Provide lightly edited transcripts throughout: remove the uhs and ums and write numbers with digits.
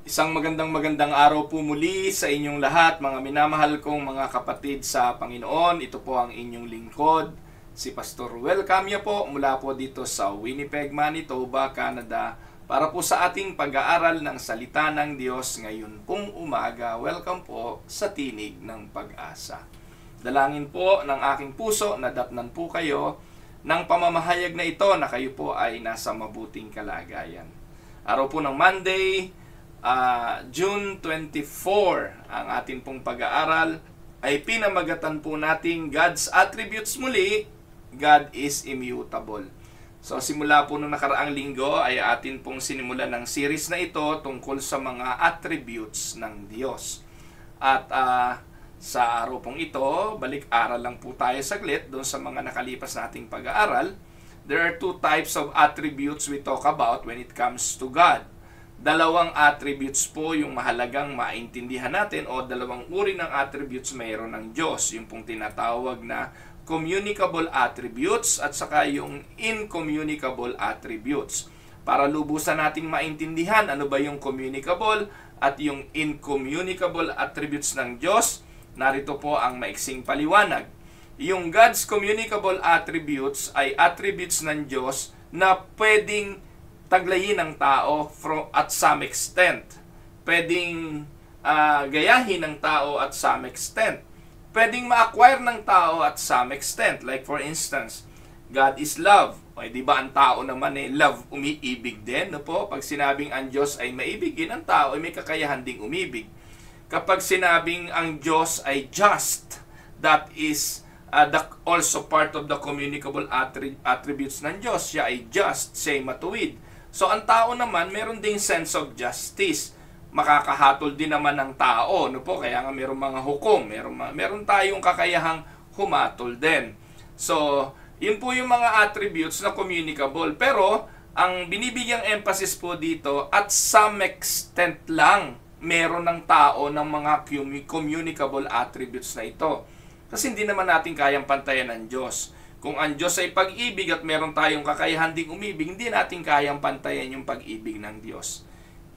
Isang magandang araw po muli sa inyong lahat, mga minamahal kong mga kapatid sa Panginoon. Ito po ang inyong lingkod, si Pastor Well Camia po, mula po dito sa Winnipeg, Manitoba, Canada, para po sa ating pag-aaral ng Salita ng Diyos ngayon pong umaga. Welcome po sa Tinig ng Pag-asa. Dalangin po ng aking puso na datnan po kayo ng pamamahayag na ito na kayo po ay nasa mabuting kalagayan. Araw po ng Monday, June 24, ang ating pong pag-aaral ay pinamagatan po nating God's attributes muli. God is immutable. So simula po nung nakaraang linggo ay atin pong sinimulan ng series na ito tungkol sa mga attributes ng Diyos. At sa araw pong ito, balik-aral lang po tayo saglit doon sa mga nakalipas nating pag-aaral. There are two types of attributes we talk about when it comes to God. Dalawang attributes po yung mahalagang maintindihan natin, o dalawang uri ng attributes mayroon ng Diyos. Yung pong tinatawag na communicable attributes at saka yung incommunicable attributes. Para lubusan nating maintindihan ano ba yung communicable at yung incommunicable attributes ng Diyos, narito po ang maiksing paliwanag. Yung God's communicable attributes ay attributes ng Diyos na pwedeng taglayin ng tao at some extent. Pwedeng gayahin ng tao at some extent. Pwedeng ma-acquire ng tao at some extent. Like for instance, God is love. O di ba ang tao naman love, umiibig din, no po? Pag sinabing ang Diyos ay maibigin, ang tao ay may kakayahan ding umibig. Kapag sinabing ang Diyos ay just, that is also part of the communicable attributes ng Diyos. Siya ay just, siya ay matuwid. So, ang tao naman, meron ding sense of justice. Makakahatol din naman ng tao, no po? Kaya nga meron mga hukom, meron tayong kakayahang humatol din. So, yun po yung mga attributes na communicable. Pero, ang binibigyang emphasis po dito, at some extent lang, meron ng tao ng mga communicable attributes na ito. Kasi hindi naman natin kayang pantayan ng Diyos. Kung ang Diyos ay pag-ibig at meron tayong kakayahan ding umibig, hindi natin kayang pantayan yung pag-ibig ng Diyos.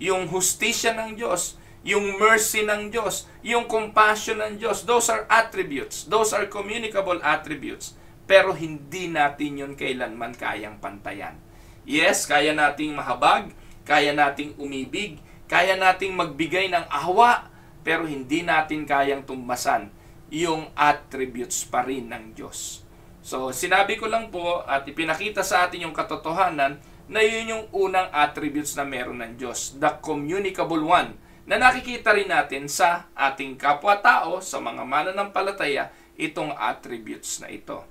Yung hustisya ng Diyos, yung mercy ng Diyos, yung compassion ng Diyos, those are attributes. Those are communicable attributes. Pero hindi natin yun kailanman kayang pantayan. Yes, kaya nating mahabag, kaya nating umibig, kaya nating magbigay ng awa, pero hindi natin kayang tumbasan yung attributes pa rin ng Diyos. So, sinabi ko lang po at ipinakita sa atin yung katotohanan na yun yung unang attributes na meron ng Diyos, the communicable one, na nakikita rin natin sa ating kapwa-tao, sa mga mananampalataya, itong attributes na ito.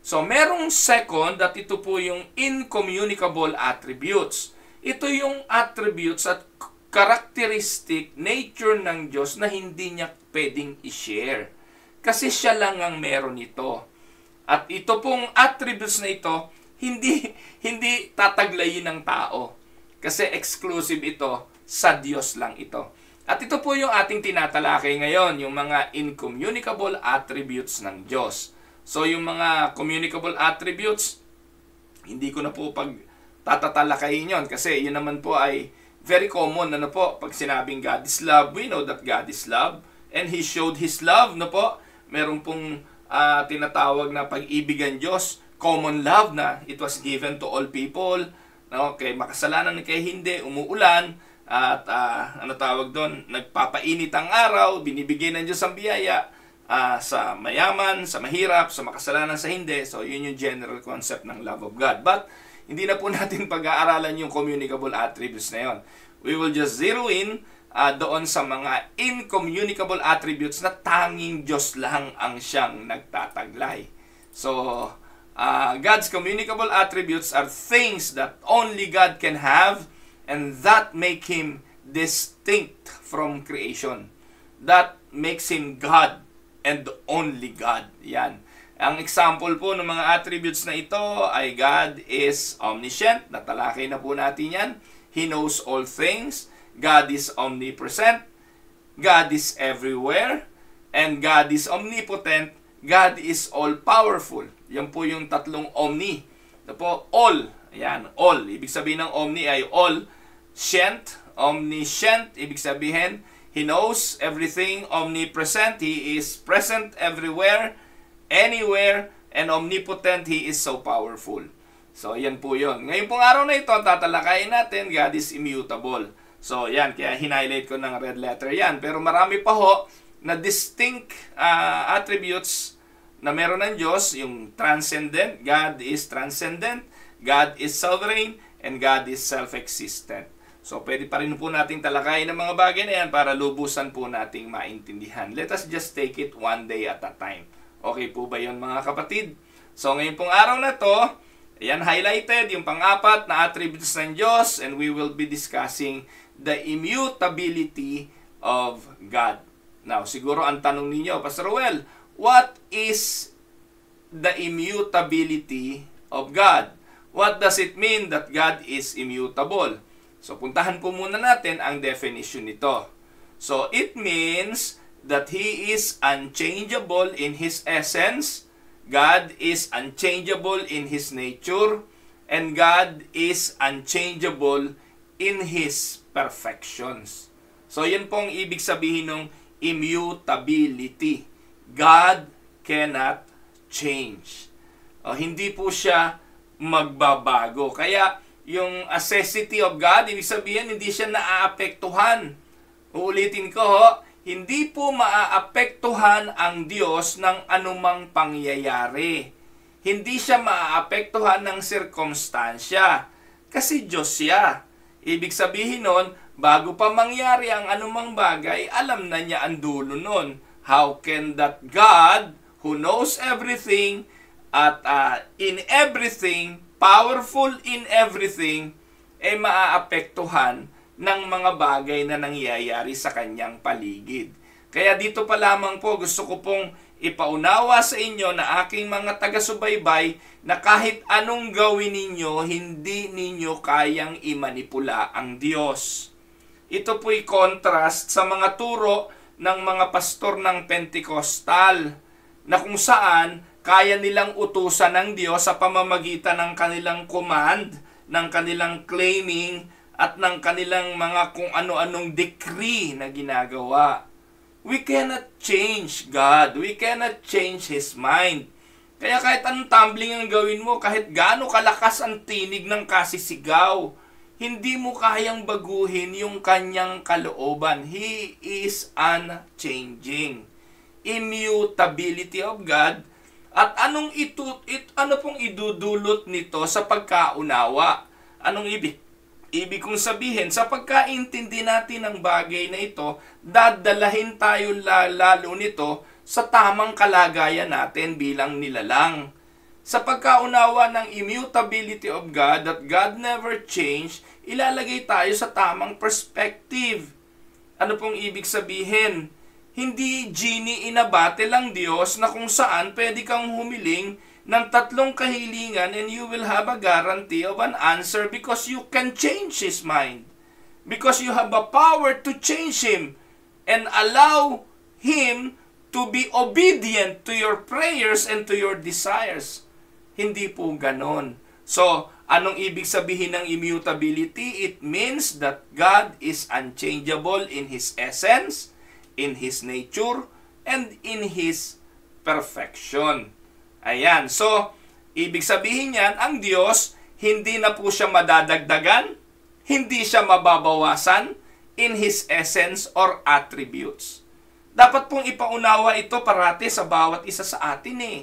So, merong second at ito po yung incommunicable attributes. Ito yung attributes at characteristic nature ng Diyos na hindi niya pwedeng i-share. Kasi siya lang ang meron ito. At ito pong attributes na ito, hindi tataglayin ng tao. Kasi exclusive ito, sa Diyos lang ito. At ito po yung ating tinatalakay ngayon, yung mga incommunicable attributes ng Diyos. So yung mga communicable attributes, hindi ko na po tatalakayin yon kasi yun naman po ay very common. Ano po, pag sinabing God is love, we know that God is love. And He showed His love, no po? Meron pong tinatawag na pag-ibigan Diyos, common love, na it was given to all people, no? Kay makasalanan kay hindi, umuulan, at ano tawag doon, nagpapainit ang araw, binibigyan ng Diyos ang biyaya sa mayaman, sa mahirap, sa makasalanan, sa hindi. So yun yung general concept ng love of God. But hindi na po natin pag-aaralan yung communicable attributes na yon. We will just zero in doon sa mga incommunicable attributes na tanging Diyos lang ang siyang nagtataglay. So, God's communicable attributes are things that only God can have and that make Him distinct from creation. That makes Him God and only God. Yan. Ang example po ng mga attributes na ito ay God is omniscient. Natalakay na po natin yan. He knows all things. God is omnipresent, God is everywhere, and God is omnipotent, God is all-powerful. Yan po yung tatlong omni. Ito po, all. Ayan, all. Ibig sabihin ng omni ay all, sient omniscient, ibig sabihin, He knows everything, omnipresent, He is present everywhere, anywhere, and omnipotent, He is so powerful. So, yan po yun. Ngayon pong araw na ito, tatalakayin natin, God is immutable. So, yan, kaya hinighlight ko ng red letter yan. Pero marami pa ho na distinct attributes na meron ng Diyos, yung transcendent, God is transcendent, God is sovereign, and God is self-existent. So, pwede pa rin po nating talakayin ng mga bagay na yan para lubusan po nating maintindihan. Let us just take it one day at a time. Okay po ba yun mga kapatid? So, ngayon pong araw na to, ayan, highlighted yung pang-apat na attributes ng Diyos, and we will be discussing the immutability of God. Now, siguro ang tanong ninyo, Pastor Well, what is the immutability of God? What does it mean that God is immutable? So, puntahan po muna natin ang definition nito. So, it means that He is unchangeable in His essence, God is unchangeable in His nature, and God is unchangeable in His perfections. So, yan pong ibig sabihin ng immutability. God cannot change. Hindi po siya magbabago. Kaya, yung necessity of God, ibig sabihin, hindi siya naaapektuhan. Uulitin ko ho, hindi po maaapektuhan ang Diyos ng anumang pangyayari. Hindi siya maaapektuhan ng sirkumstansya. Kasi Diyos siya. Ibig sabihin nun, bago pa mangyari ang anumang bagay, alam na niya ang dulo nun. How can that God, who knows everything, at in everything, powerful in everything, ay maaapektuhan ng mga bagay na nangyayari sa kanyang paligid. Kaya dito pa lamang po gusto ko pong ipaunawa sa inyo na aking mga taga-subaybay na kahit anong gawin ninyo, hindi ninyo kayang imanipula ang Diyos. Ito po'y contrast sa mga turo ng mga pastor ng Pentecostal na kung saan kaya nilang utusan ng Diyos sa pamamagitan ng kanilang command, ng kanilang claiming, at ng kanilang mga kung ano-anong decree na ginagawa. We cannot change God. We cannot change His mind. Kaya kahit anong tumbling ang gawin mo, kahit gaano kalakas ang tinig ng kasisigaw, hindi mo kayang baguhin yung kanyang kalooban. He is unchanging. Immutability of God. At ano pong idudulot nito sa pagkaunawa? Anong ibig kong sabihin? Sa pagkaintindi natin ng bagay na ito, dadalahin tayo lalo nito sa tamang kalagayan natin bilang nilalang. Sa pagkaunawa ng immutability of God, that God never changed, ilalagay tayo sa tamang perspective. Ano pong ibig sabihin? Hindi genie in a bottle ang Diyos na kung saan pwede kang humiling ng 3 kahilingan and you will have a guarantee of an answer because you can change His mind. Because you have a power to change Him and allow Him to be obedient to your prayers and to your desires. Hindi po ganon. So, anong ibig sabihin ng immutability? It means that God is unchangeable in His essence, in His nature, and in His perfection. Ayan. So, ibig sabihin yan, ang Diyos, hindi na po siya madadagdagan, hindi siya mababawasan in His essence or attributes. Dapat pong ipaunawa ito parati sa bawat isa sa atin eh.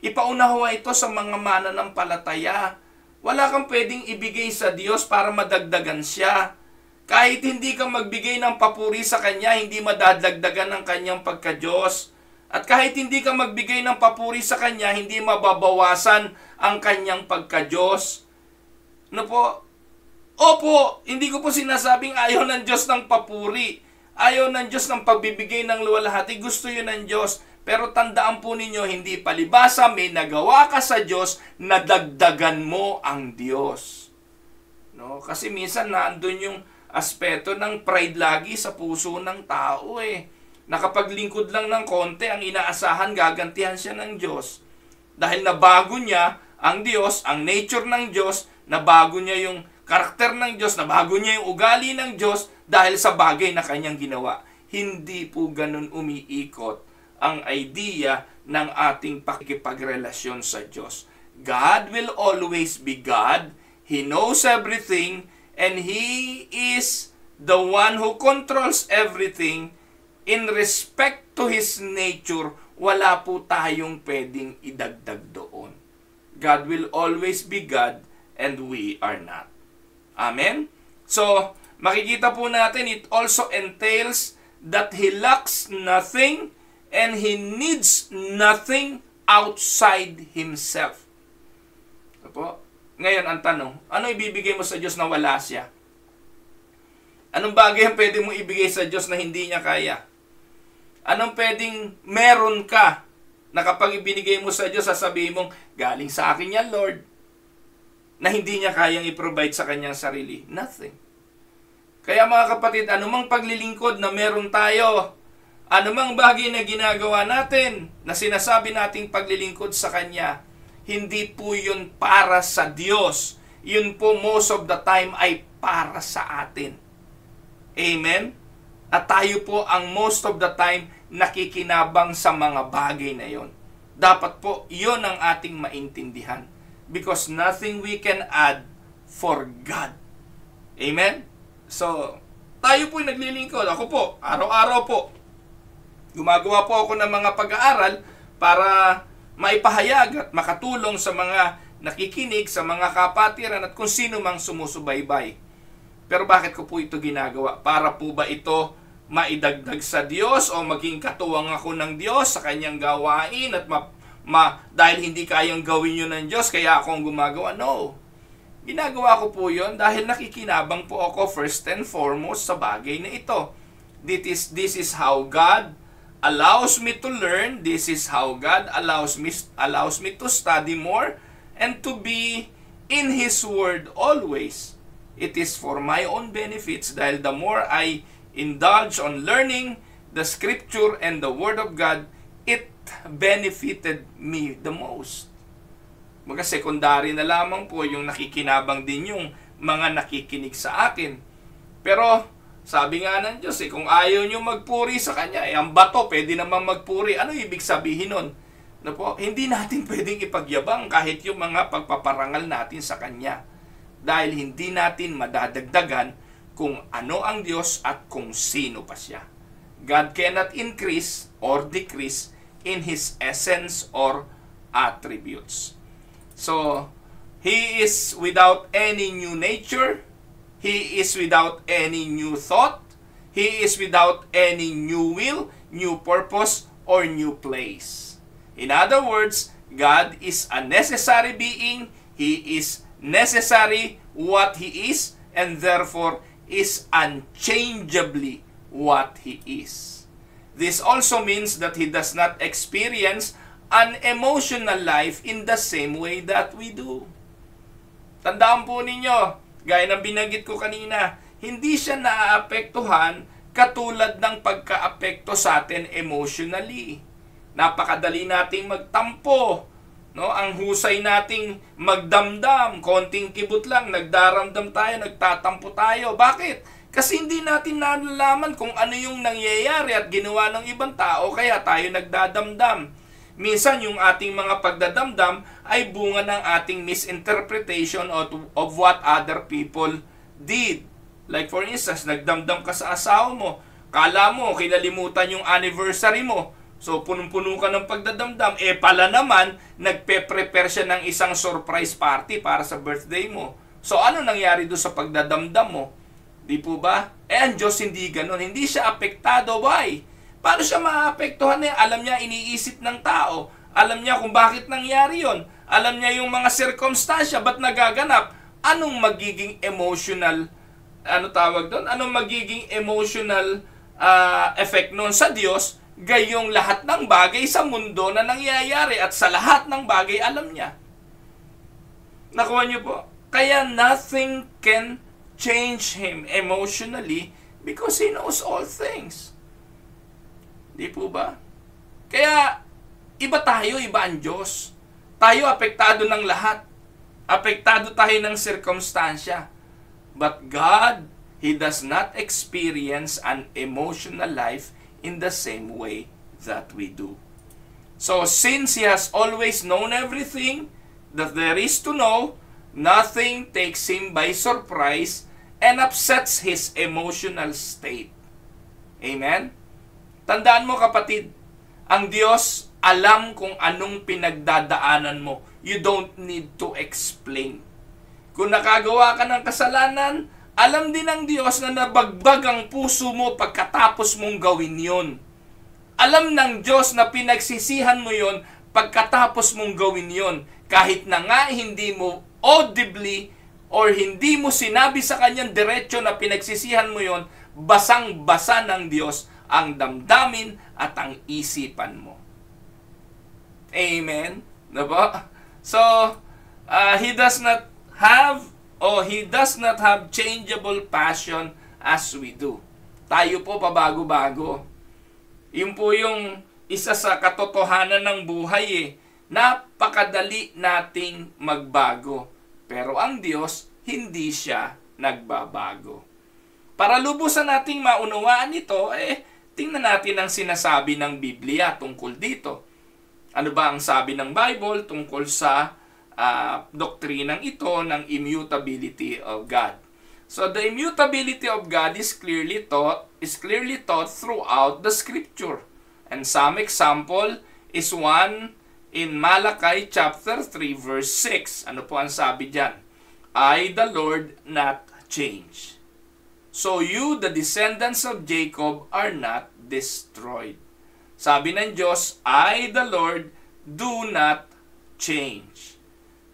Ipaunawa ito sa mga mananampalataya. Wala kang pwedeng ibigay sa Diyos para madagdagan siya. Kahit hindi ka magbigay ng papuri sa Kanya, hindi madadagdagan ng Kanyang pagka-Diyos. At kahit hindi ka magbigay ng papuri sa Kanya, hindi mababawasan ang Kanyang pagka-Diyos. Ano po? Opo, hindi ko po sinasabing ayaw ng Diyos ng papuri. Ayaw ng Diyos ng pagbibigay ng luwalhati. Gusto yun ng Diyos. Pero tandaan po ninyo, hindi palibasa, may nagawa ka sa Diyos, nadagdagan mo ang Diyos. No? Kasi minsan naandun yung aspeto ng pride lagi sa puso ng tao eh. Nakapaglingkod lang ng konti, ang inaasahan, gagantihan siya ng Diyos. Dahil nabago niya ang Diyos, ang nature ng Diyos, nabago niya yung karakter ng Diyos, nabago niya yung ugali ng Diyos dahil sa bagay na kanyang ginawa. Hindi po ganun umiikot ang idea ng ating pakikipagrelasyon sa Diyos. God will always be God. He knows everything, and He is the one who controls everything. In respect to His nature, wala po tayong pwedeng idagdag doon. God will always be God, and we are not. Amen? So, makikita po natin, it also entails that He lacks nothing, and He needs nothing outside Himself. Opo? Ngayon, ang tanong, ano ibibigay mo sa Diyos na wala siya? Anong bagay ang pwede mo ibigay sa Diyos na hindi niya kaya? Anong pwedeng meron ka na kapag ibinigay mo sa Diyos, sasabihin mong, galing sa akin yan, Lord, na hindi niya kayang i-provide sa kanyang sarili? Nothing. Kaya mga kapatid, anumang paglilingkod na meron tayo, anumang bagay na ginagawa natin, na sinasabi nating paglilingkod sa Kanya, hindi po yun para sa Diyos. Yun po most of the time ay para sa atin. Amen? At tayo po ang most of the time nakikinabang sa mga bagay na yon. Dapat po yun ang ating maintindihan. Because nothing we can add for God. Amen? So, tayo po'y naglilingkod. Ako po, araw-araw po, gumagawa po ako ng mga pag-aaral para maipahayag at makatulong sa mga nakikinig, sa mga kapatiran at kung sino mang sumusubaybay. Pero bakit ko po ito ginagawa? Para po ba ito maidagdag sa Diyos o maging katuwang ako ng Diyos sa kanyang gawain at dahil hindi kayang gawin yun ng Diyos kaya akong gumagawa? No. Ginagawa ko po yun dahil nakikinabang po ako first and foremost sa bagay na ito. This is how God allows me to learn. This is how God allows me to study more and to be in His Word always. It is for my own benefits dahil the more I indulge on learning the Scripture and the Word of God, it benefited me the most. Mga secondary na lamang po yung nakikinabang din yung mga nakikinig sa akin. Pero sabi nga ng Diyos, kung ayaw nyo magpuri sa Kanya, ang bato pwede naman magpuri. Ano ibig sabihin nun? Na po, hindi natin pwedeng ipagyabang kahit yung mga pagpaparangal natin sa Kanya. Dahil hindi natin madadagdagan kung ano ang Diyos at kung sino pa siya. God cannot increase or decrease in His essence or attributes. So, He is without any new nature. He is without any new thought. He is without any new will, new purpose, or new place. In other words, God is a necessary being. He is necessary what He is, and therefore is unchangeably what He is. This also means that He does not experience an emotional life in the same way that we do. Tandaan po ninyo, gaya ng binanggit ko kanina, hindi siya naaapektuhan katulad ng pagkaapekto sa atin emotionally. Napakadali nating magtampo, no? Ang husay nating magdamdam, konting kibot lang, nagdaramdam tayo, nagtatampo tayo. Bakit? Kasi hindi natin nalalaman kung ano yung nangyayari at ginawa ng ibang tao, kaya tayo nagdadamdam. Minsan yung ating mga pagdadamdam ay bunga ng ating misinterpretation of what other people did. Like for instance, nagdamdam ka sa asawa mo, kala mo kinalimutan yung anniversary mo, so punong-puno ka ng pagdadamdam, pala naman nagpe-prepare siya ng isang surprise party para sa birthday mo. So ano nangyari doon sa pagdadamdam mo? Di po ba? Ang Diyos hindi ganun, hindi siya apektado. Why? Paano siya maapektuhan niya? Alam niya iniisip ng tao. Alam niya kung bakit nangyari yon. Alam niya yung mga sirkumstansya, ba't nagaganap? Anong magiging emotional, Anong magiging emotional effect nun sa Diyos? Gayong lahat ng bagay sa mundo na nangyayari at sa lahat ng bagay alam niya. Nakuha niyo po? Kaya nothing can change Him emotionally because He knows all things. Di po ba? Kaya, iba tayo, iba ang Diyos. Tayo apektado ng lahat. Apektado tayo ng sirkumstansya. But God, He does not experience an emotional life in the same way that we do. So since He has always known everything that there is to know, nothing takes Him by surprise and upsets His emotional state. Amen? Tandaan mo kapatid, ang Diyos alam kung anong pinagdadaanan mo. You don't need to explain. Kung nakagawa ka ng kasalanan, alam din ng Diyos na nabagbag ang puso mo pagkatapos mong gawin yon. Alam ng Diyos na pinagsisihan mo yon pagkatapos mong gawin yon. Kahit na nga hindi mo audibly or hindi mo sinabi sa kanyang diretso na pinagsisihan mo yon, basang-basa ng Diyos ang damdamin at ang isipan mo. Amen? Diba? So, He does not have changeable passion as we do. Tayo po pabago-bago. Yun po yung isa sa katotohanan ng buhay eh. Napakadali nating magbago. Pero ang Diyos, hindi siya nagbabago. Para lubusan nating maunawaan ito, tingnan natin ang sinasabi ng Biblia tungkol dito. Ano ba ang sabi ng Bible tungkol sa doktrinang ito ng immutability of God? So the immutability of God is clearly taught throughout the Scripture. And some example is one in Malachi chapter 3 verse 6. Ano po ang sabi diyan? I, the Lord, not change. So you, the descendants of Jacob, are not destroyed. Sabi ng Diyos, I, the Lord, do not change.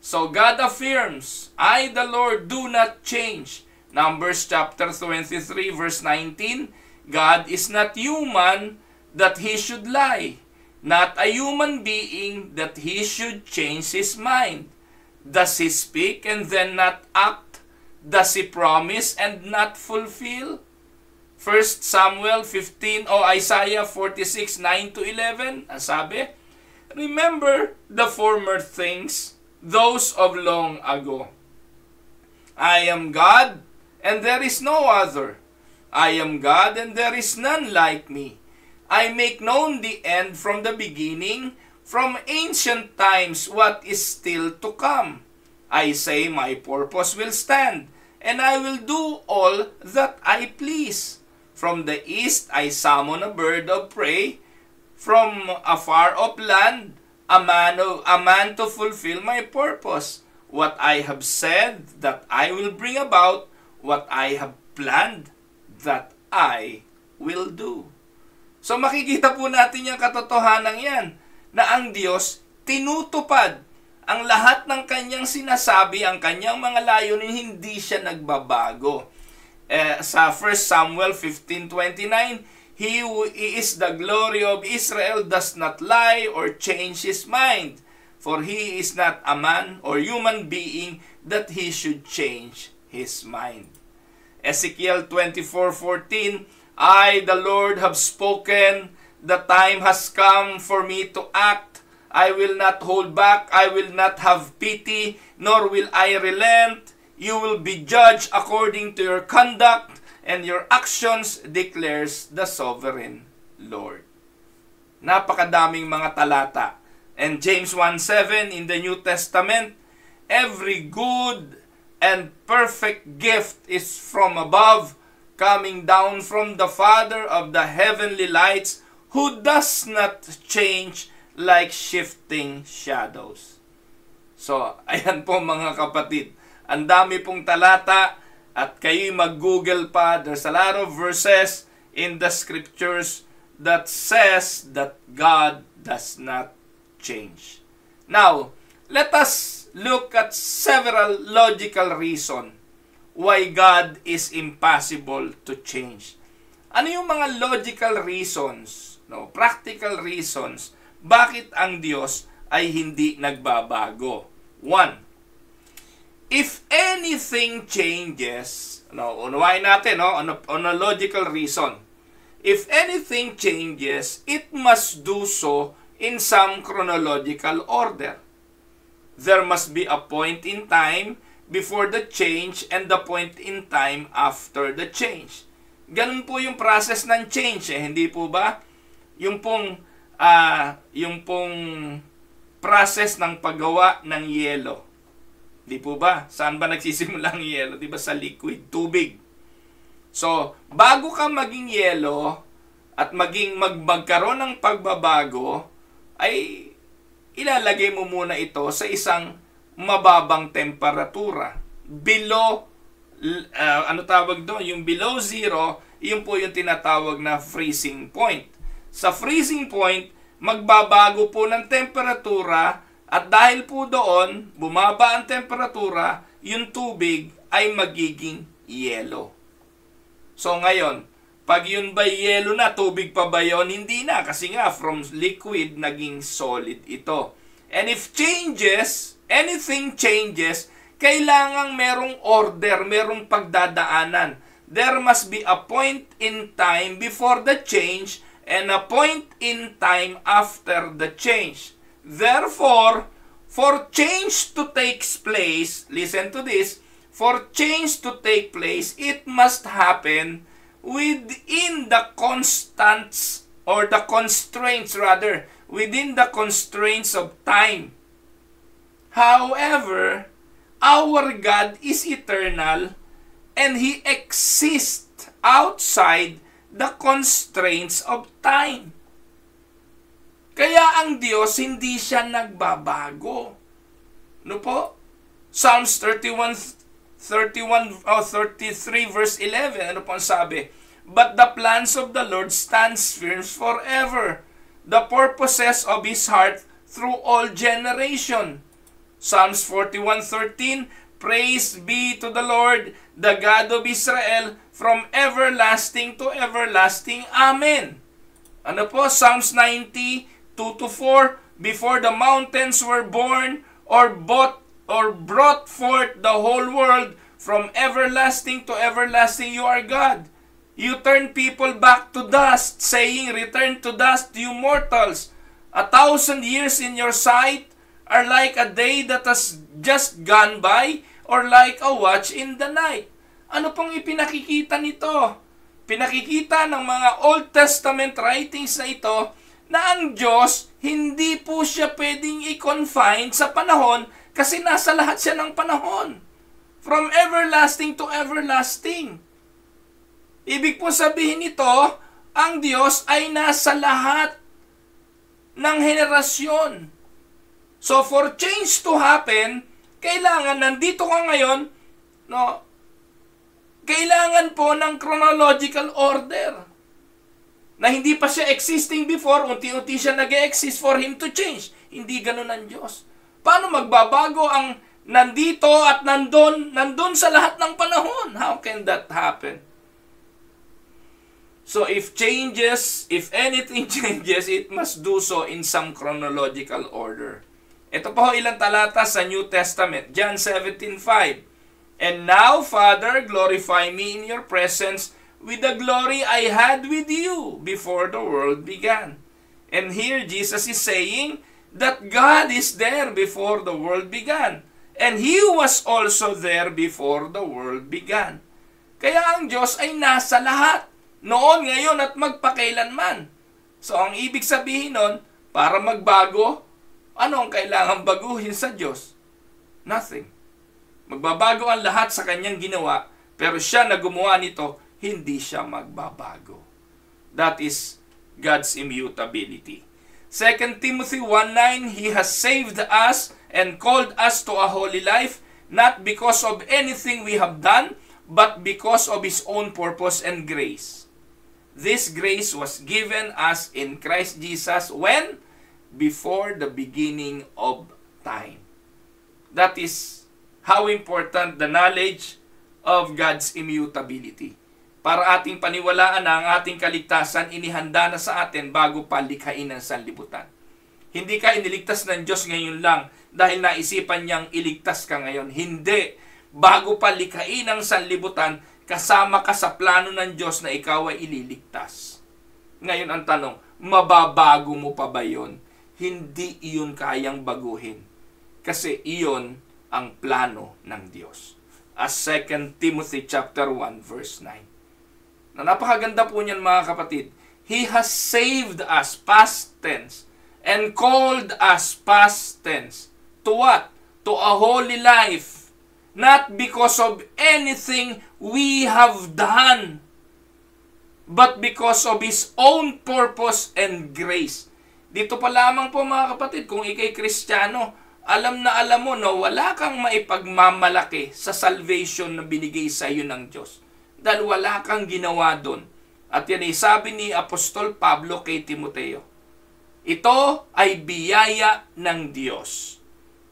So God affirms, I, the Lord, do not change. Numbers chapter 23, verse 19, God is not human that He should lie, not a human being that He should change His mind. Does He speak and then not act? Does He promise and not fulfill? 1 Samuel 15 o Isaiah 46, 9-11, ang sabi, remember the former things, those of long ago. I am God, and there is no other. I am God, and there is none like me. I make known the end from the beginning, from ancient times what is still to come. I say my purpose will stand, and I will do all that I please. From the east I summon a bird of prey, from a far-off land, a man to fulfill my purpose. What I have said that I will bring about, what I have planned that I will do. So makikita po natin yung katotohanan yan, na ang Diyos tinutupad ang lahat ng kanyang sinasabi, ang kanyang mga layunin, hindi siya nagbabago. Sa 1 Samuel 15:29, He who is the glory of Israel does not lie or change His mind, for He is not a man or human being that He should change His mind. Ezekiel 24:14, I, the Lord, have spoken, the time has come for me to act. I will not hold back, I will not have pity, nor will I relent. You will be judged according to your conduct and your actions, declares the sovereign Lord. Napakadaming mga talata. And James 1:7 in the New Testament, every good and perfect gift is from above, coming down from the Father of the heavenly lights, who does not change like shifting shadows. So, ayan po mga kapatid. Ang dami pong talata at kayo'y mag-google pa. There's a lot of verses in the scriptures that says that God does not change. Now, let us look at several logical reasons why God is impossible to change. Ano yung mga logical reasons, practical reasons, bakit ang Diyos ay hindi nagbabago? 1. If anything changes, unawain natin on a logical reason. If anything changes, it must do so in some chronological order. There must be a point in time before the change and the point in time after the change. Ganun po yung process ng change hindi po ba? Yung pong process ng paggawa ng yelo. Di po ba? Saan ba nagsisimula ang yelo? Di ba sa liquid, tubig? So, bago ka maging yelo at magkaroon ng pagbabago, ay ilalagay mo muna ito sa isang mababang temperatura. Below, ano tawag doon? Yung below zero, yun po yung tinatawag na freezing point. Sa freezing point, magbabago po ng temperatura at dahil po doon, bumaba ang temperatura, yung tubig ay magiging yelo. So ngayon, pag yun ba yelo na, tubig pa ba yun? Hindi na, kasi nga from liquid naging solid ito. And if anything changes, kailangang merong order, merong pagdadaanan. There must be a point in time before the change and a point in time after the change. Therefore, for change to take place, listen to this, for change to take place, it must happen within the constants, or the constraints rather, within the constraints of time. However, our God is eternal and He exists outside the constraints of time. Kaya ang Diyos hindi siya nagbabago. No po? Psalms 33 verse 11, ano po ang sabi? But the plans of the Lord stands firm forever, the purposes of His heart through all generation. Psalms 41:13, praise be to the Lord, the God of Israel, from everlasting to everlasting. Amen. Ano po? Psalms 90:2-4, before the mountains were born or brought forth the whole world, from everlasting to everlasting you are God. You turn people back to dust, saying, return to dust, you mortals. 1,000 years in your sight are like a day that has just gone by, or like a watch in the night. Ano pong ipinakikita nito? Pinakikita ng mga Old Testament writings na ito na ang Diyos, hindi po siya pwedeng i-confine sa panahon kasi nasa lahat siya ng panahon. From everlasting to everlasting. Ibig po sabihin nito, ang Diyos ay nasa lahat ng henerasyon. So for change to happen, kailangan nandito ka ngayon, no? Kailangan po ng chronological order. Na hindi pa siya existing before, unti-unti siya nag-exist for Him to change. Hindi ganun ang Diyos. Paano magbabago ang nandito at nandun sa lahat ng panahon? How can that happen? So if anything changes, it must do so in some chronological order. Ito po ilang talata sa New Testament. John 17:5. And now, Father, glorify me in your presence with the glory I had with you before the world began. And here Jesus is saying that God is there before the world began. And He was also there before the world began. Kaya ang Diyos ay nasa lahat. Noon, ngayon, at magpakailanman. So, ang ibig sabihin nun, para magbago, ano ang kailangan baguhin sa Diyos? Nothing. Magbabago ang lahat sa Kanyang ginawa, pero siya na gumawa nito, hindi siya magbabago. That is God's immutability. 2 Timothy 1:9, He has saved us and called us to a holy life, not because of anything we have done, but because of His own purpose and grace. This grace was given us in Christ Jesus when? Before the beginning of time. That is how important the knowledge of God's immutability. Para ating paniwalaan na ang ating kaligtasan, inihanda na sa atin bago pa likhain ng sanlibutan. Hindi ka iniligtas ng Diyos ngayon lang dahil naisipan niyang iligtas ka ngayon. Hindi. Bago pa likhain ng sanlibutan, kasama ka sa plano ng Diyos na ikaw ay ililigtas. Ngayon ang tanong, mababago mo pa ba yun? Hindi iyon kayang baguhin. Kasi iyon ang plano ng Diyos. As 2 Timothy chapter 1 verse 9. Na napakaganda po niyan mga kapatid. He has saved us, past tense, and called us, past tense, to what? To a holy life. Not because of anything we have done, but because of His own purpose and grace. Dito pa lamang po mga kapatid, kung ikay Kristiyano, alam na alam mo na wala kang maipagmamalaki sa salvation na binigay sa iyo ng Diyos. Dahil wala kang ginawa doon. At yan ay sabi ni Apostol Pablo kay Timoteo. Ito ay biyaya ng Diyos.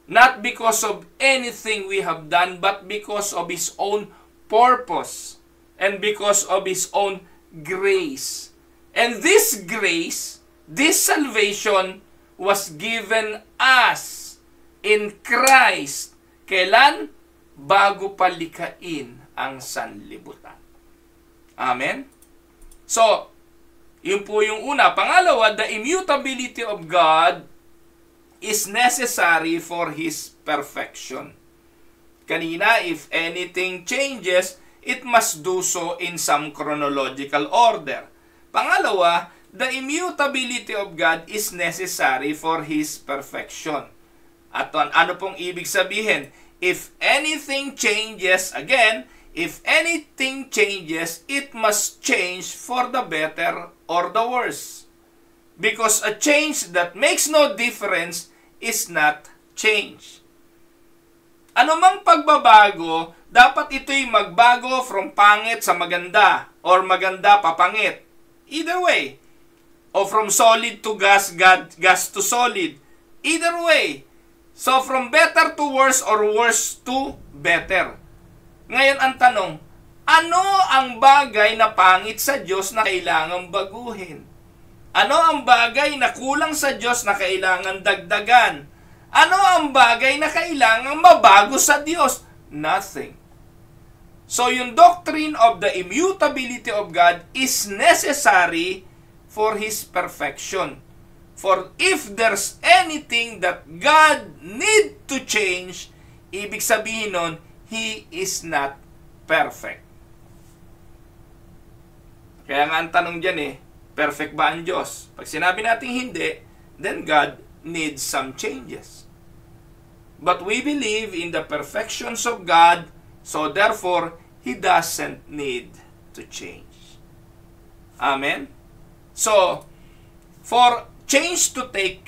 Not because of anything we have done, but because of His own purpose and because of His own grace. And this grace, this salvation was given us in Christ. Kailan? Bago palikain ang sanlibutan. Amen? So, yun po yung una. Pangalawa, the immutability of God is necessary for His perfection. Kanina, if anything changes, it must do so in some chronological order. Pangalawa, the immutability of God is necessary for His perfection. At ano pong ibig sabihin? If anything changes, again, if anything changes, it must change for the better or the worse. Because a change that makes no difference is not change. Ano mang pagbabago, dapat ito'y magbago from pangit sa maganda or maganda pa pangit. Either way. O from solid to gas, gas to solid. Either way. So from better to worse or worse to better. Ngayon ang tanong, ano ang bagay na pangit sa Diyos na kailangang baguhin? Ano ang bagay na kulang sa Diyos na kailangan dagdagan? Ano ang bagay na kailangang mabago sa Diyos? Nothing. So yung doctrine of the immutability of God is necessary for His perfection. For if there's anything that God need to change, ibig sabihin nun, He is not perfect. Kaya nga ang tanong dyan perfect ba ang Diyos? Pag sinabi natin hindi, then God needs some changes. But we believe in the perfections of God, so therefore, He doesn't need to change. Amen? So, for change to take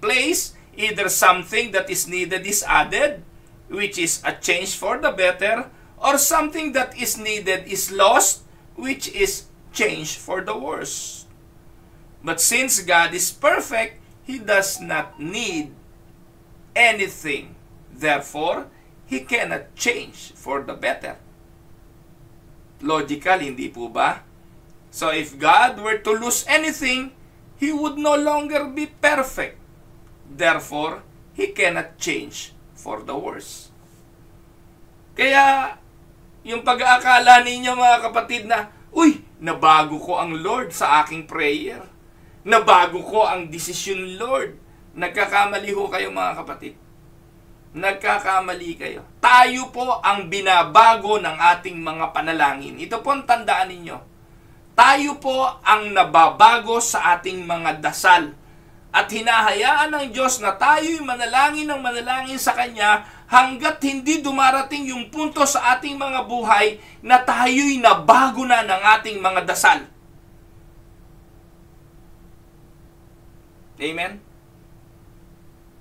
place, either something that is needed is added, which is a change for the better, or something that is needed is lost, which is change for the worse. But since God is perfect, He does not need anything. Therefore, He cannot change for the better. Logical, hindi po ba? So if God were to lose anything, He would no longer be perfect. Therefore, He cannot change for the worse. Kaya, yung pag-aakala ninyo mga kapatid na, uy, nabago ko ang Lord sa aking prayer. Nabago ko ang desisyon Lord. Nagkakamali ho kayo mga kapatid. Nagkakamali kayo. Tayo po ang binabago ng ating mga panalangin. Ito po ang tandaan ninyo. Tayo po ang nababago sa ating mga dasal. At hinahayaan ng Diyos na tayo'y manalangin ng manalangin sa Kanya hanggat hindi dumarating yung punto sa ating mga buhay na tayo'y nabago na ng ating mga dasal. Amen?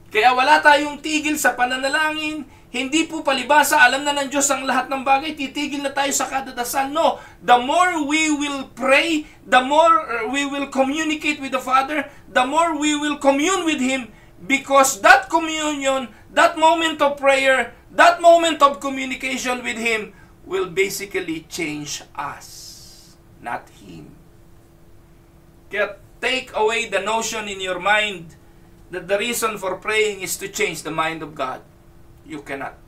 Kaya wala tayong tigil sa pananalangin. Hindi po palibasa, alam na ng Diyos ang lahat ng bagay, titigil na tayo sa kadadasal. No, the more we will pray, the more we will communicate with the Father, the more we will commune with Him, because that communion, that moment of prayer, that moment of communication with Him will basically change us, not Him. Kaya take away the notion in your mind that the reason for praying is to change the mind of God. You cannot.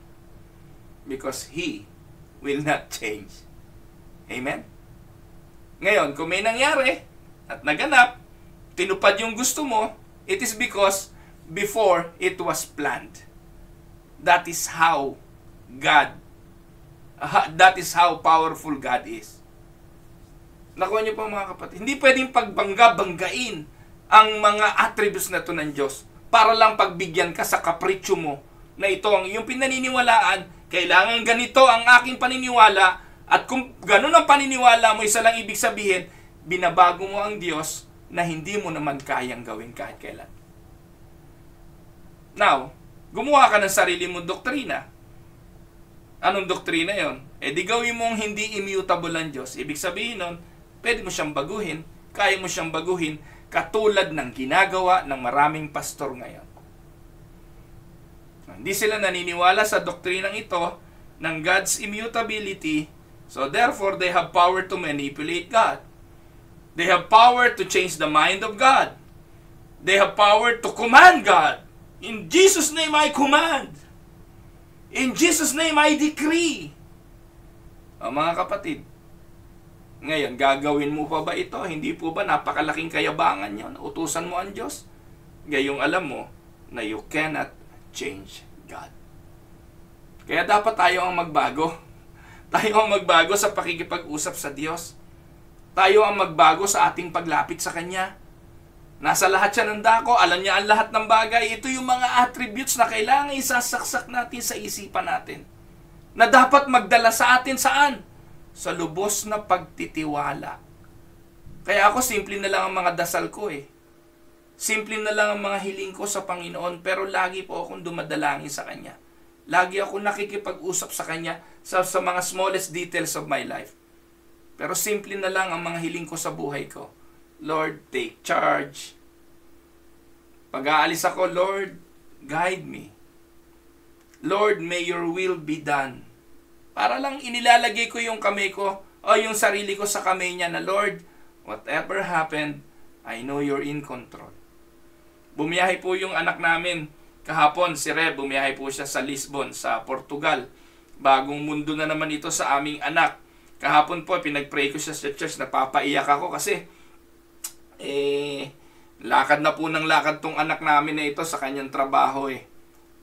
Because He will not change. Amen? Ngayon, kung may nangyari at naganap, tinupad yung gusto mo, it is because before it was planned. That is how God, that is how powerful God is. Nakuha niyo po mga kapatid, hindi pwedeng pagbangga-banggain ang mga attributes na ito ng Diyos para lang pagbigyan ka sa kapritsyo mo na ito ang iyong pinaniniwalaan, kailangan ganito ang aking paniniwala, at kung ganun ang paniniwala mo, isa lang ibig sabihin, binabago mo ang Diyos na hindi mo naman kayang gawin kahit kailan. Now, gumawa ka ng sarili mong doktrina. Anong doktrina yon? Di gawin mong hindi immutable ang Diyos. Ibig sabihin nun, pwede mo siyang baguhin, kaya mo siyang baguhin, katulad ng ginagawa ng maraming pastor ngayon. Hindi sila naniniwala sa doktrinang ito ng God's immutability, so therefore they have power to manipulate God. They have power to change the mind of God. They have power to command God. In Jesus' name I command. In Jesus' name I decree. Mga kapatid, ngayon, gagawin mo pa ba ito? Hindi po ba napakalaking kayabangan yun? Utusan mo ang Diyos? Gayong alam mo na you cannot change God. Kaya dapat tayo ang magbago. Tayo ang magbago sa pakikipag-usap sa Diyos. Tayo ang magbago sa ating paglapit sa Kanya. Nasa lahat siya ng dako, alam niya ang lahat ng bagay. Ito yung mga attributes na kailangan isasaksak natin sa isipan natin. Na dapat magdala sa atin saan? Sa lubos na pagtitiwala. Kaya ako, simple na lang ang mga dasal ko eh. Simple na lang ang mga hiling ko sa Panginoon, pero lagi po akong dumadalangin sa Kanya. Lagi ako nakikipag-usap sa Kanya sa mga smallest details of my life. Pero simple na lang ang mga hiling ko sa buhay ko. Lord, take charge. Pag-aalis ako, Lord, guide me. Lord, may your will be done. Para lang inilalagay ko yung kamay ko o yung sarili ko sa kamay niya na, Lord, whatever happened, I know you're in control. Bumiyahe po yung anak namin kahapon, si Reb, bumiyahe po siya sa Lisbon, sa Portugal. Bagong mundo na naman ito sa aming anak. Kahapon po, pinag-pray ko siya sa church, napapaiyak ako kasi lakad na po ng lakad tong anak namin na ito sa kanyang trabaho eh.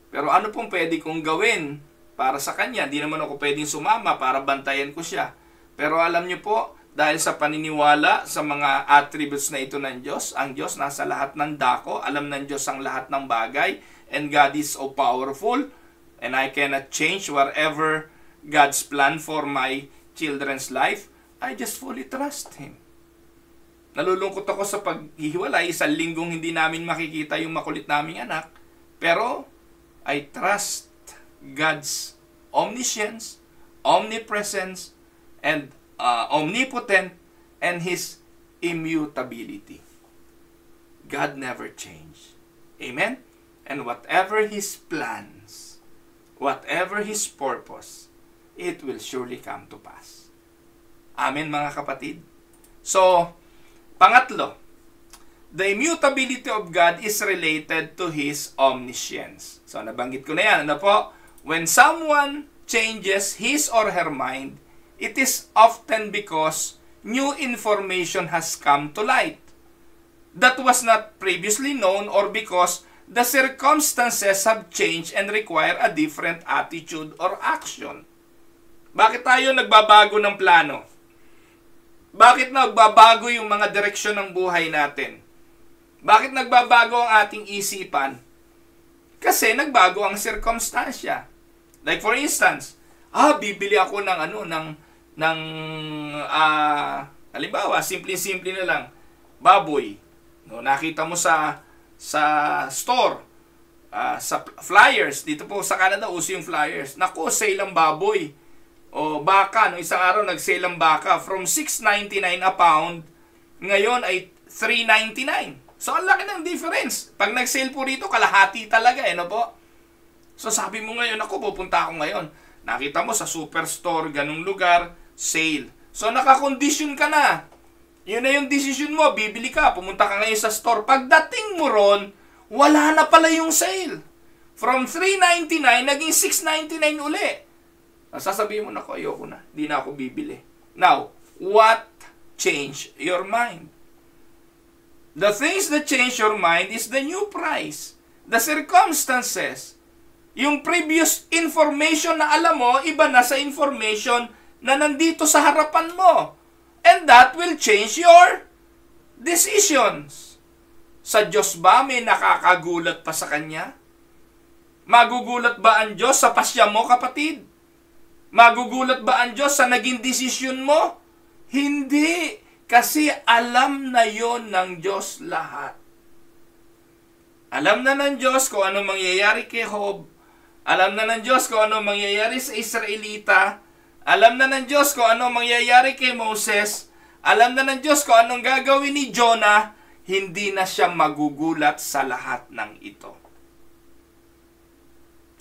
Pero ano pong pwede kong gawin para sa kanya? Di naman ako pwedeng sumama para bantayan ko siya. Pero alam niyo po, dahil sa paniniwala sa mga attributes na ito ng Diyos, ang Diyos nasa lahat ng dako, alam ng Diyos ang lahat ng bagay, and God is so powerful, and I cannot change whatever God's plan for my children's life. I just fully trust Him. Nalulungkot ako sa paghihiwalay, isang linggong hindi namin makikita yung makulit naming anak, pero I trust God's omniscience, omnipresence, and omnipotent, and His immutability. God never changed. Amen? And whatever His plans, whatever His purpose, it will surely come to pass. Amen, mga kapatid? So, pangatlo, the immutability of God is related to His omniscience. So, nabanggit ko na yan. Ano po? When someone changes his or her mind, it is often because new information has come to light that was not previously known, or because the circumstances have changed and require a different attitude or action. Bakit tayo nagbabago ng plano? Bakit nagbabago yung mga direksyon ng buhay natin? Bakit nagbabago ang ating isipan? Kasi nagbago ang circumstansya. Like for instance, bibili ako halimbawa, simple-simple na lang, baboy. No, nakita mo sa store, sa flyers, dito po sa Canada, uso yung flyers. Naku, sale ang baboy. O baka, no, isang araw nag-sale ang baka from $6.99 a pound, ngayon ay $3.99. So, ang laki ng difference. Pag nag-sale po rito, kalahati talaga, no po? So, sabi mo ngayon, ako, pupunta ako ngayon. Nakita mo sa superstore, ganung lugar, sale. So, nakakondisyon ka na. Yun na yung decision mo, bibili ka, pumunta ka ngayon sa store. Pagdating mo ron, wala na pala yung sale. From $3.99, naging $6.99 uli. Sasabihin mo na ko, ayoko na, di na ako bibili. Now, what changed your mind? The things that change your mind is the new price. The circumstances Yung previous information na alam mo, iba na sa information na nandito sa harapan mo. And that will change your decisions. Sa Diyos ba may nakakagulat pa sa Kanya? Magugulat ba ang Diyos sa pasya mo, kapatid? Magugulat ba ang Diyos sa naging desisyon mo? Hindi. Kasi alam na yon ng Diyos lahat. Alam na ng Diyos kung ano mangyayari kay Job. Alam na ng Diyos kung ano mangyayari sa Israelita. Alam na ng Diyos kung ano mangyayari kay Moses. Alam na ng Diyos kung anong gagawin ni Jonah. Hindi na siya magugulat sa lahat ng ito.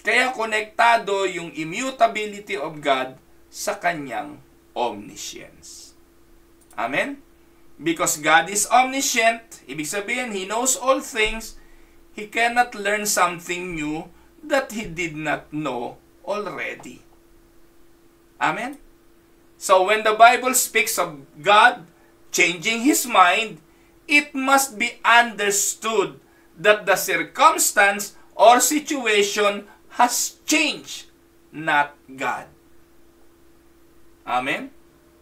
Kaya konektado yung immutability of God sa kanyang omniscience. Amen? Because God is omniscient, ibig sabihin, He knows all things, He cannot learn something new that He did not know already. Amen? So when the Bible speaks of God changing His mind, it must be understood that the circumstance or situation has changed, not God. Amen?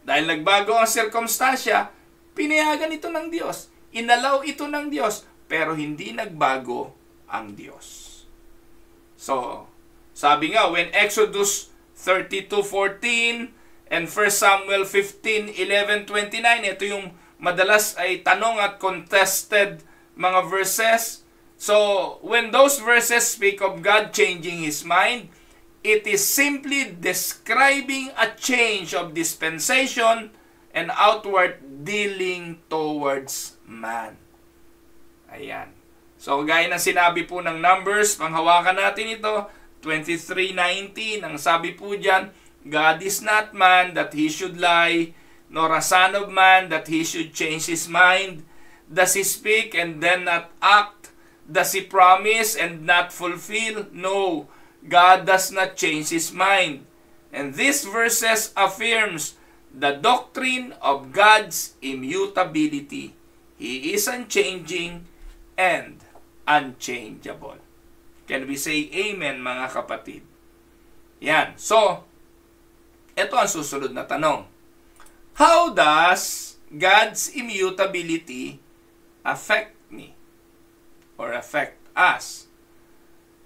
Dahil nagbago ang sirkumstansya, pinayagan ito ng Diyos. Inalaw ito ng Diyos, pero hindi nagbago ang Diyos. So, sabi nga, when Exodus 32:14 and 1 Samuel 15:11-29, ito yung madalas ay tanong at contested mga verses. So, when those verses speak of God changing His mind, it is simply describing a change of dispensation and outward dealing towards man. Ayan. So, gaya ng sinabi po ng Numbers, panghawakan natin ito, 23:19, ang sabi po dyan, God is not man that He should lie, nor a son of man that He should change His mind. Does He speak and then not act? Does He promise and not fulfill? No, God does not change His mind. And these verses affirms the doctrine of God's immutability. He is unchanging and unchangeable. Can we say amen, mga kapatid? Yan. So, ito ang susunod na tanong. How does God's immutability affect me? Or affect us?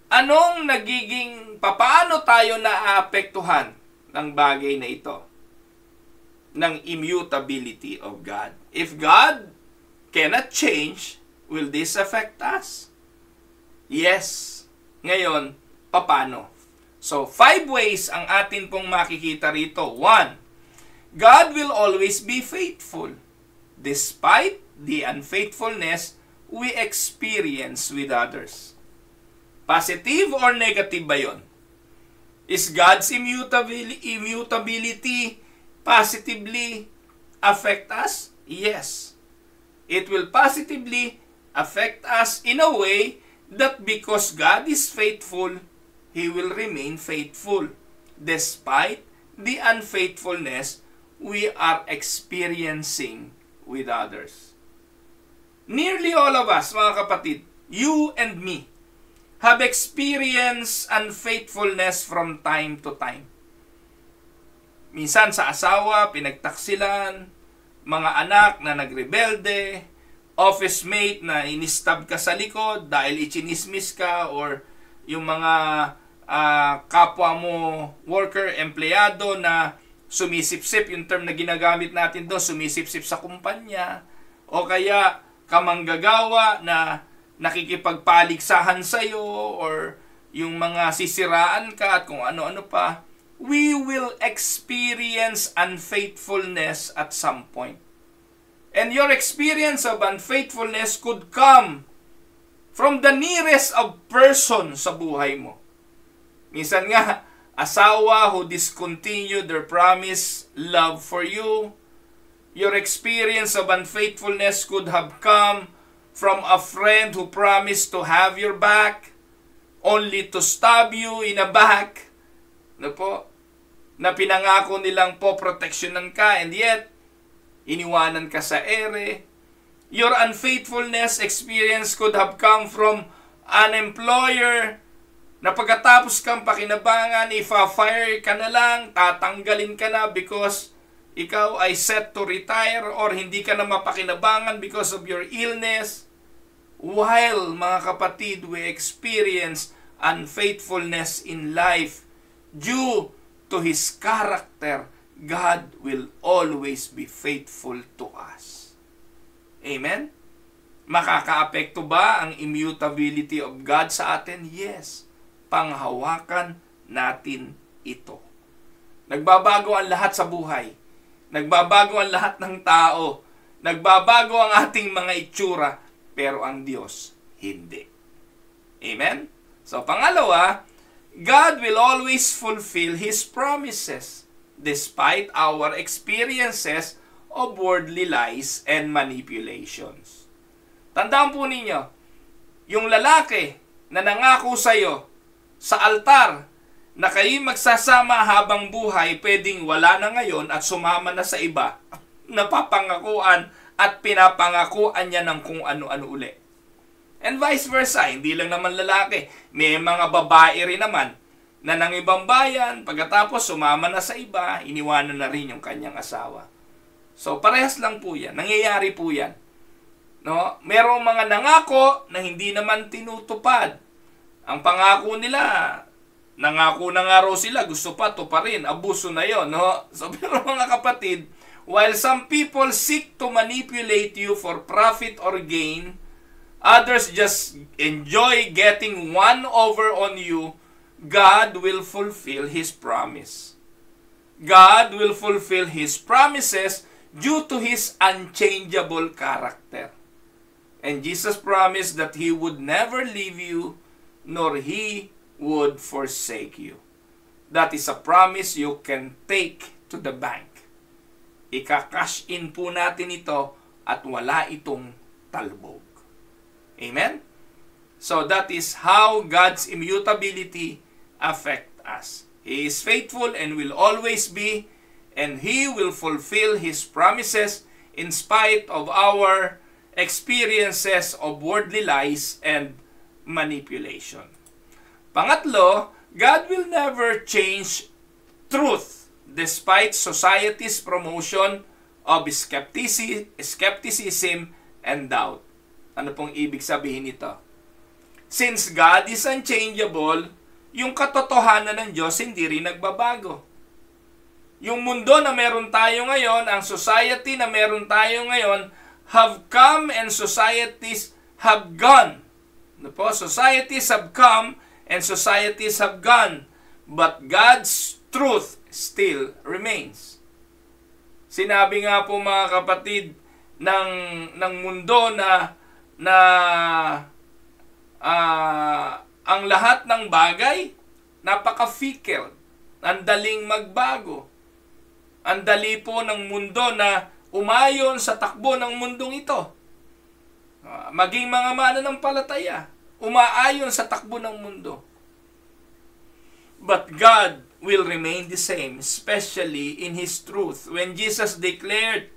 Paano tayo naaapektuhan ng bagay na ito? Ng immutability of God. If God cannot change, will this affect us? Yes. Ngayon, paano? So, 5 ways ang atin pong makikita rito. 1, God will always be faithful despite the unfaithfulness we experience with others. Positive or negative ba yun? Is God's immutability positively affect us? Yes. It will positively affect us in a way that because God is faithful, He will remain faithful despite the unfaithfulness we are experiencing with others. Nearly all of us, mga kapatid, you and me, have experienced unfaithfulness from time to time. Minsan sa asawa, pinagtaksilan, mga anak na nagrebelde, office mate na inistab ka sa likod dahil ichinismis ka, or yung mga kapwa mo, worker, empleyado na sumisipsip, yung term na ginagamit natin doon, sumisipsip sa kumpanya, o kaya kamanggagawa na nakikipagpaligsahan sa'yo, or yung mga sisiraan ka at kung ano-ano pa, we will experience unfaithfulness at some point. And your experience of unfaithfulness could come from the nearest of person sa buhay mo. Minsan nga, asawa who discontinued their promised love for you. Your experience of unfaithfulness could have come from a friend who promised to have your back, only to stab you in the back. Na pinangako nilang poproteksyonan ka, and yet, iniwanan ka sa ere. Your unfaithfulness experience could have come from an employer na pagkatapos kang pakinabangan, ifa-fire ka na lang, tatanggalin ka na because ikaw ay set to retire or hindi ka na mapakinabangan because of your illness. While, mga kapatid, we experience unfaithfulness in life due to His character, God will always be faithful to us. Amen? Makakaapekto ba ang immutability of God sa atin? Yes. Panghawakan natin ito. Nagbabago ang lahat sa buhay. Nagbabago ang lahat ng tao. Nagbabago ang ating mga itsura. Pero ang Diyos, hindi. Amen? So, pangalawa, God will always fulfill His promises despite our experiences of worldly lies and manipulations. Tandaan po ninyo, yung lalaki na nangako sa iyo sa altar na kayo magsasama habang buhay, pwedeng wala na ngayon at sumama na sa iba, napapangakuan at pinapangakuan niya ng kung ano-ano uli. And vice versa, hindi lang naman lalaki, may mga babae rin naman na nang ibang bayan, pagkatapos sumama na sa iba, iniwanan na rin yung kanyang asawa. So parehas lang po yan, nangyayari po yan. No? Merong mga nangako na hindi naman tinutupad. Ang pangako nila, nangako na nga raw sila, gusto pa, tuparin, abuso na yon, no? So, pero mga kapatid, while some people seek to manipulate you for profit or gain, others just enjoy getting one over on you, God will fulfill His promise. God will fulfill His promises due to His unchangeable character. And Jesus promised that He would never leave you, nor He would forsake you. That is a promise you can take to the bank. Ika-cash in po natin ito at wala itong talbog. Amen? So that is how God's immutability affect us. He is faithful and will always be, and He will fulfill His promises in spite of our experiences of worldly lies and manipulation. Pangatlo, God will never change truth despite society's promotion of skepticism and doubt. Ano pong ibig sabihin nito? Since God is unchangeable, yung katotohanan ng Diyos hindi rin nagbabago. Yung mundo na meron tayo ngayon, ang society na meron tayo ngayon, have come and societies have gone. Ano po? Societies have come and societies have gone. But God's truth still remains. Sinabi nga po mga kapatid ng mundo na ang lahat ng bagay napaka-fickle. Ang daling magbago. Ang dali po ng mundo na umayon sa takbo ng mundong ito. Maging mga mananampalataya, umaayon sa takbo ng mundo. But God will remain the same, especially in His truth. When Jesus declared,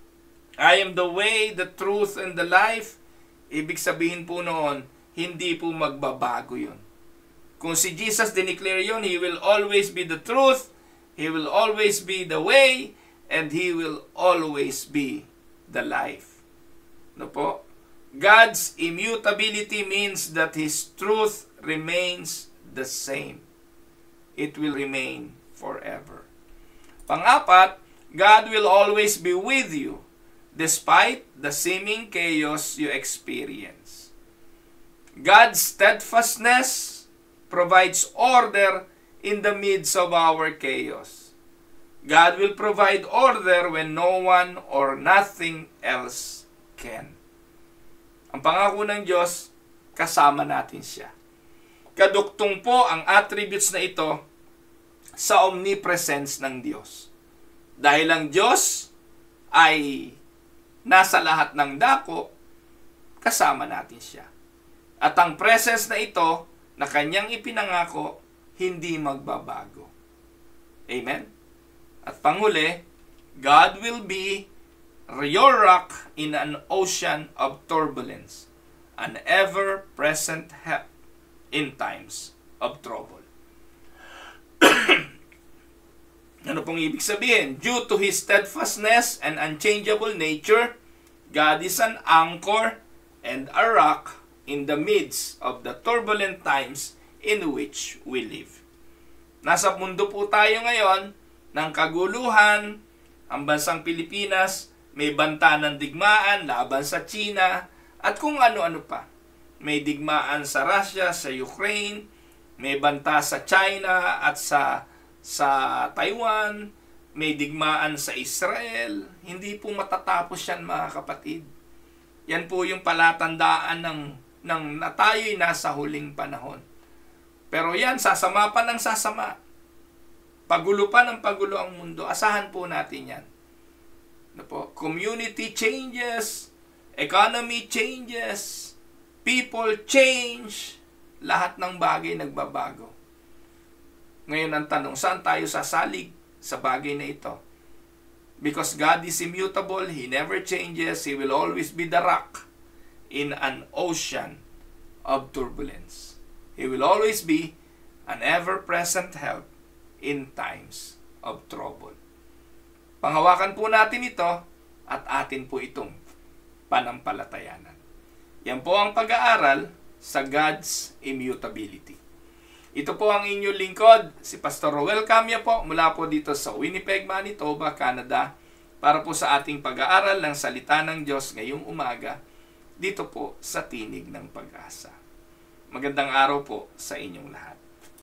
I am the way, the truth, and the life, ibig sabihin po noon, hindi po magbabago yun. Kung si Jesus dineclare yun, He will always be the truth, He will always be the way, and He will always be the life. No po? God's immutability means that His truth remains the same. It will remain forever. Pang-apat, God will always be with you despite the seeming chaos you experience. God's steadfastness provides order in the midst of our chaos. God will provide order when no one or nothing else can. Ang pangako ng Diyos, kasama natin siya. Kaduktong po ang attributes na ito sa omnipresence ng Diyos. Dahil ang Diyos ay nasa lahat ng dako, kasama natin siya. At ang presence na ito, na kanyang ipinangako, hindi magbabago. Amen? At panghuli, God will be your rock in an ocean of turbulence, an ever-present help in times of trouble. Ano pong ibig sabihin? Due to His steadfastness and unchangeable nature, God is an anchor and a rock in the midst of the turbulent times in which we live. Nasa mundo po tayo ngayon ng kaguluhan. Ang bansang Pilipinas may banta ng digmaan laban sa China at kung ano-ano pa. May digmaan sa Russia, sa Ukraine, may banta sa China at sa Taiwan, may digmaan sa Israel. Hindi po matatapos yan, mga kapatid. Yan po yung palatandaan na tayo'y nasa huling panahon. Pero yan, sasama pa ng sasama. Pagulo pa ng pagulo ang mundo. Asahan po natin yan. Ano po? Community changes, economy changes, people change, lahat ng bagay nagbabago. Ngayon ang tanong, saan tayo sasalig sa bagay na ito? Because God is immutable, He never changes, He will always be the rock in an ocean of turbulence. He will always be an ever-present help in times of trouble. Panghawakan po natin ito at atin po itong panampalatayanan. Yan po ang pag-aaral sa God's immutability. Ito po ang inyong lingkod, si Pastor Roel Camia po, mula po dito sa Winnipeg, Manitoba, Canada, para po sa ating pag-aaral ng Salita ng Diyos ngayong umaga, dito po sa Tinig ng Pag-asa. Magandang araw po sa inyong lahat.